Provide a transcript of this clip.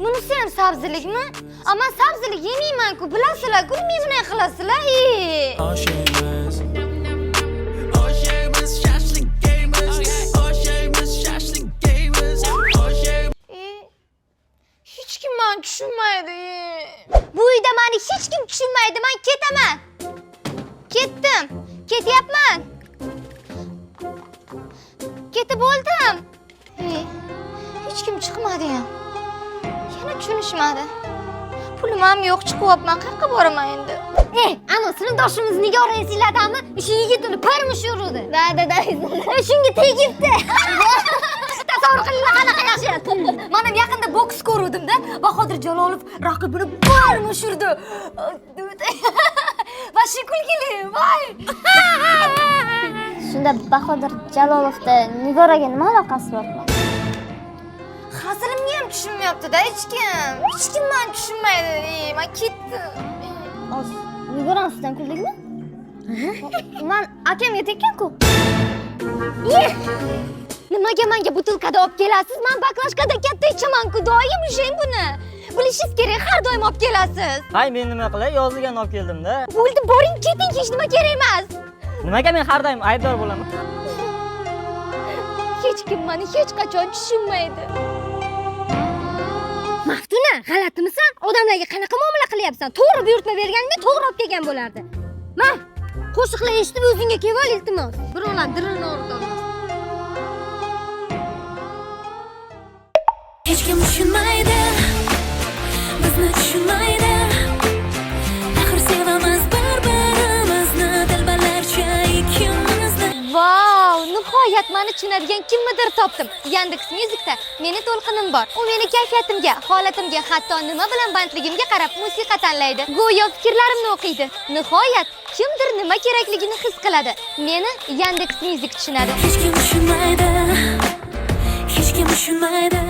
Bunisi ham sabzilikmi? Ama sabzilik yemayman-ku, bilasizlar-ku, mevnay qilasizlar. Hech kim meni tushunmaydi. Bu uyda meni hech kim tushunmaydi. Men ketaman. Ketdim. Ketyapman. Ketib bo'ldim. Hech kim chiqmadi ham. Yana tushunishmadi. Pulim ham yo'q, chiqyapman. Qayerga boraman endi? Ana sinfdoshimiz Nigora esinglardami? O'sha yigitini parmish urdi. Da. Shunga tegibdi. Tasavvur qilinglar, qanaqa yaxshi. Men ham yaqinda boks ko'rdim-da. Bahodir Jalolov raqibini parmish urdi. Va shu kulgili, voy. Shunda Bahodir Jalolovda Nigoraga nima aloqasi bor? Hazilimni ham tushunmayapti-da hech kim. Hech kim meni tushunmaydi. Men ketdim. Nigora ustidan kuldingmi? Men akamga tekkan-ku. Nimaga menga butilkada olib kelasiz? Men baklashkada katta ichaman-ku, doim ushlang buni. Bilishingiz kerak, har doim olib kelasiz. Hay, men nima qilay? Yozilgan olib keldim-da. Bo'ldi, boring, keting, hech nima kerak emas. Nimaga men har doim aybdor bo'laman? Hech kim meni hech qachon tushunmaydi. Maftuna, g'alatimisan? Odamlarga qanaqa muomala qilyapsan? To'g'ri buyurtma berganingda to'g'ri olib kelgan bo'lardi. Men qo'shiqlar eshitib o'zingga kelib ol, iltimos. Birovlar dilini og'ritolmas. Hech kim tushunmaydi, bizni tushunmaydi. Axir sevamiz bir-birimizni, dilbarlarcha ikkimizni. Vau, nihoyat meni tushunadigan kimnidir topdim. Yandex Musicda meni to'lqinim bor. U meni kayfiyatimga, holatimga, hatto nima bilan bandligimga qarab musiqa tanlaydi. Go'yo fikrlarimni o'qiydi. Nihoyat kimdir nima kerakligini his qiladi. Meni Yandex Music tushunadi. Hech kim tushunmaydi, hech kim tushunmaydi.